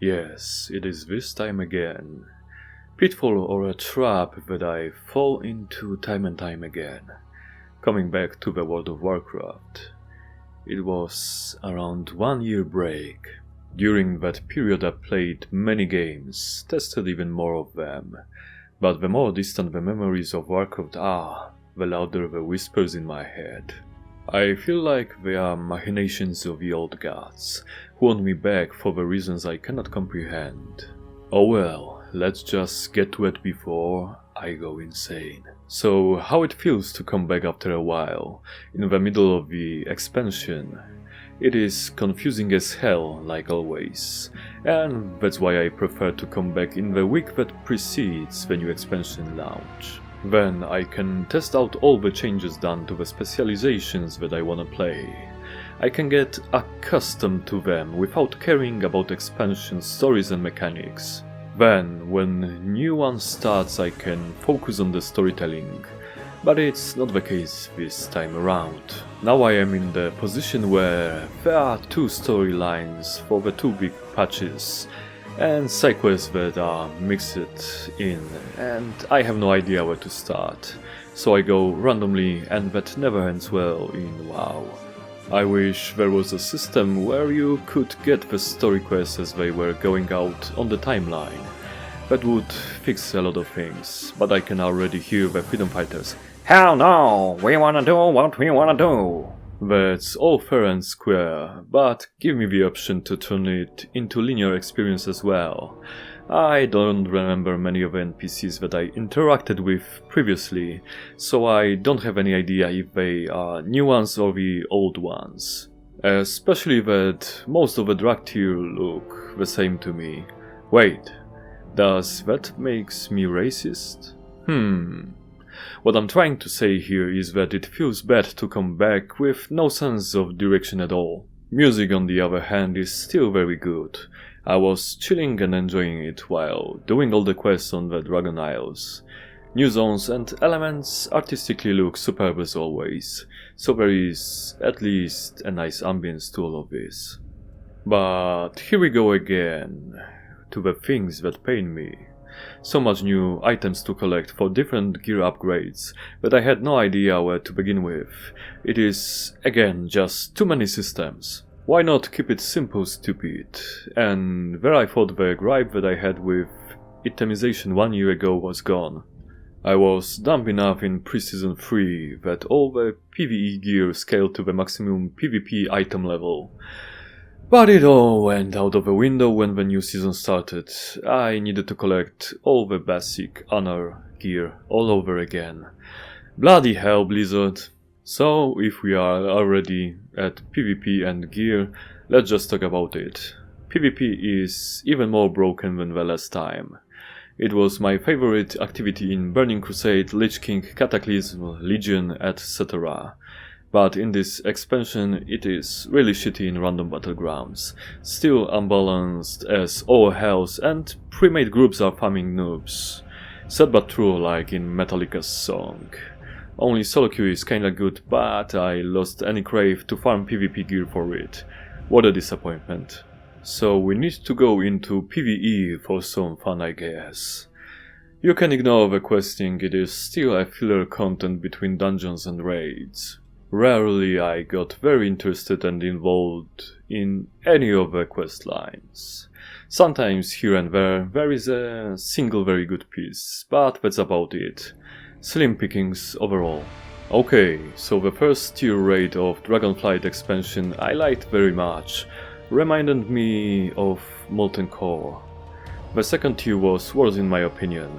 Yes, it is this time again. Pitfall or a trap that I fall into time and time again. Coming back to the World of Warcraft. It was around 1 year break. During that period I played many games, tested even more of them. But the more distant the memories of Warcraft are, the louder the whispers in my head. I feel like they are machinations of the old gods, who want me back for the reasons I cannot comprehend. Oh well, let's just get to it before I go insane. So, how it feels to come back after a while, in the middle of the expansion. It is confusing as hell, like always, and that's why I prefer to come back in the week that precedes the new expansion launch. Then I can test out all the changes done to the specializations that I wanna play. I can get accustomed to them without caring about expansion stories and mechanics. Then, when new one starts, I can focus on the storytelling. But it's not the case this time around. Now I am in the position where there are two storylines for the two big patches, and side quests that are mixed in, and I have no idea where to start, so I go randomly, and that never ends well in WoW. I wish there was a system where you could get the story quests as they were going out on the timeline. That would fix a lot of things, but I can already hear the freedom fighters. Hell no, we wanna do what we wanna do. That's all fair and square, but give me the option to turn it into linear experience as well. I don't remember many of the NPCs that I interacted with previously, so I don't have any idea if they are new ones or the old ones. Especially that most of the drag tier look the same to me. Wait, does that makes me racist? What I'm trying to say here is that it feels bad to come back with no sense of direction at all. Music, on the other hand, is still very good. I was chilling and enjoying it while doing all the quests on the Dragon Isles. New zones and elements artistically look superb as always, so there is at least a nice ambience to all of this. But here we go again, to the things that pain me. So much new items to collect for different gear upgrades that I had no idea where to begin with. It is, again, just too many systems. Why not keep it simple, stupid? And there I thought the gripe that I had with itemization 1 year ago was gone. I was dumb enough in pre-season 3 that all the PvE gear scaled to the maximum PvP item level. But it all went out of the window when the new season started. I needed to collect all the basic honor gear all over again. Bloody hell, Blizzard. So, if we are already at PvP and gear, let's just talk about it. PvP is even more broken than the last time. It was my favorite activity in Burning Crusade, Lich King, Cataclysm, Legion, etc. But in this expansion it is really shitty in random battlegrounds, still unbalanced as all hells, and pre-made groups are farming noobs. Sad but true, like in Metallica's song. Only solo queue is kinda good, but I lost any crave to farm PvP gear for it. What a disappointment. So we need to go into PvE for some fun, I guess. You can ignore the questing, it is still a filler content between dungeons and raids. Rarely I got very interested and involved in any of the quest lines. Sometimes here and there is a single very good piece, but that's about it. Slim pickings overall. Okay, so the first tier raid of Dragonflight expansion I liked very much, reminded me of Molten Core. The second tier was worse in my opinion.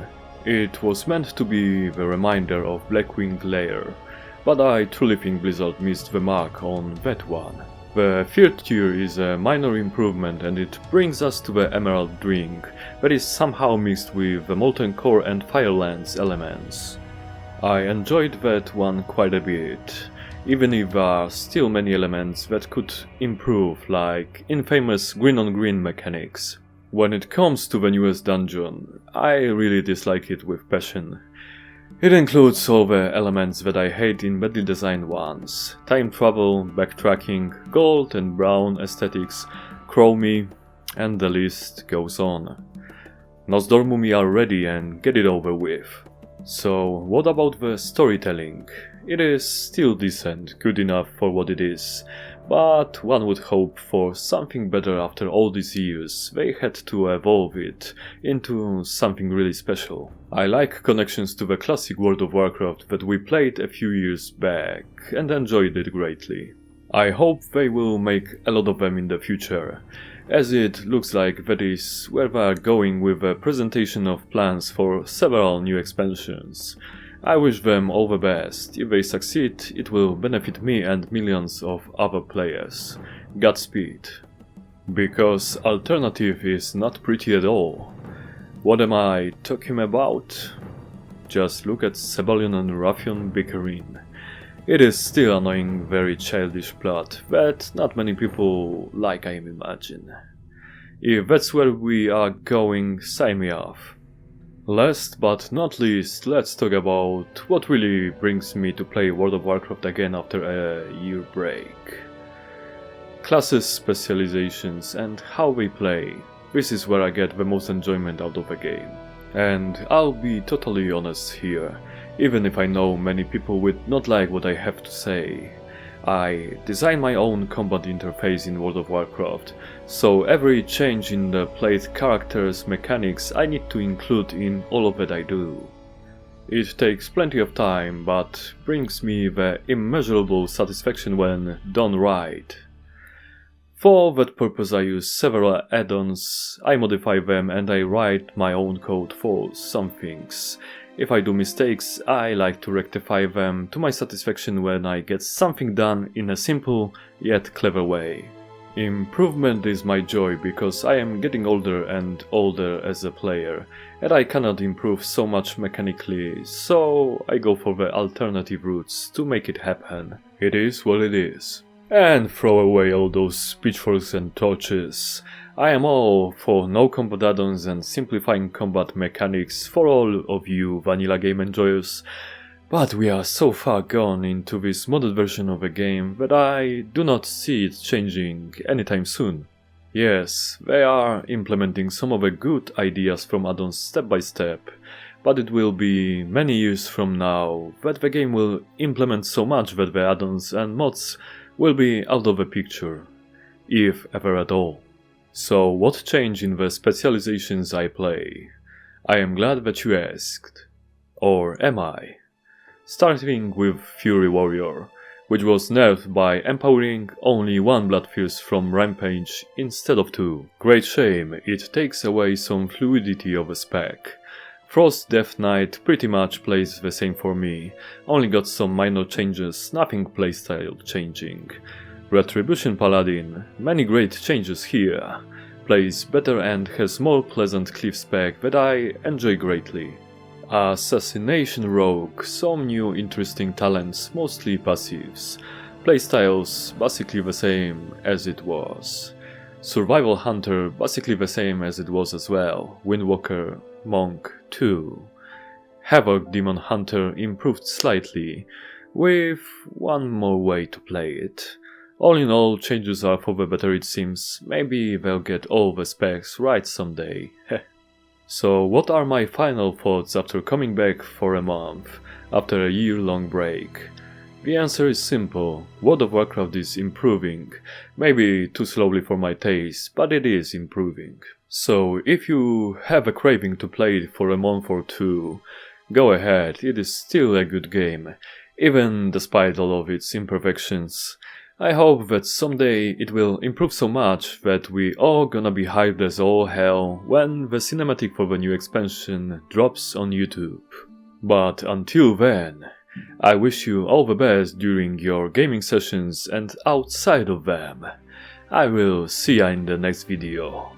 It was meant to be the reminder of Blackwing Lair, but I truly think Blizzard missed the mark on that one. The third tier is a minor improvement and it brings us to the Emerald Drink, that is somehow mixed with the Molten Core and Firelands elements. I enjoyed that one quite a bit, even if there are still many elements that could improve, like infamous green on green mechanics. When it comes to the newest dungeon, I really dislike it with passion. It includes all the elements that I hate in badly designed ones: time travel, backtracking, gold and brown aesthetics, chromie, And the list goes on. Nosdormu me already and get it over with. So what about the storytelling? It is still decent, good enough for what it is, but one would hope for something better after all these years. They had to evolve it into something really special. I like connections to the classic World of Warcraft that we played a few years back and enjoyed it greatly. I hope they will make a lot of them in the future, as it looks like that is where they are going with a presentation of plans for several new expansions. I wish them all the best. If they succeed, it will benefit me and millions of other players. Godspeed. Because alternative is not pretty at all. What am I talking about? Just look at Sebalion and Raffion bickering. It is still annoying, very childish plot that not many people like, I imagine. If that's where we are going, sign me off. Last but not least, let's talk about what really brings me to play World of Warcraft again after a year break. Classes, specializations and how they play. This is where I get the most enjoyment out of a game. And I'll be totally honest here, even if I know many people would not like what I have to say. I design my own combat interface in World of Warcraft, so every change in the played character's mechanics I need to include in all of it I do. It takes plenty of time, but brings me the immeasurable satisfaction when done right. For that purpose I use several add-ons, I modify them and I write my own code for some things. If I do mistakes, I like to rectify them to my satisfaction when I get something done in a simple yet clever way. Improvement is my joy because I am getting older and older as a player, and I cannot improve so much mechanically, so I go for the alternative routes to make it happen. It is what it is. And throw away all those pitchforks and torches. I am all for no combat add-ons and simplifying combat mechanics for all of you vanilla game enjoyers, but we are so far gone into this modded version of a game that I do not see it changing anytime soon. Yes, they are implementing some of the good ideas from add-ons step by step, but it will be many years from now that the game will implement so much that the add-ons and mods will be out of the picture, if ever at all. So what changed in the specializations I play? I am glad that you asked. Or am I? Starting with Fury Warrior, which was nerfed by empowering only one Bloodfierce from Rampage instead of two. Great shame, it takes away some fluidity of a spec. Frost Death Knight pretty much plays the same for me, only got some minor changes, nothing playstyle changing. Retribution Paladin, many great changes here, plays better and has more pleasant cliff spec that I enjoy greatly. Assassination Rogue, some new interesting talents, mostly passives, playstyles basically the same as it was. Survival Hunter basically the same as it was as well, Windwalker, Monk 2. Havoc Demon Hunter improved slightly, with one more way to play it. All in all, changes are for the better it seems, maybe they'll get all the specs right someday. So what are my final thoughts after coming back for a month, after a year-long break? The answer is simple, World of Warcraft is improving, maybe too slowly for my taste, but it is improving. So if you have a craving to play it for a month or two, go ahead, it is still a good game, even despite all of its imperfections. I hope that someday it will improve so much that we all gonna be hyped as all hell when the cinematic for the new expansion drops on YouTube. But until then, I wish you all the best during your gaming sessions and outside of them. I will see ya in the next video.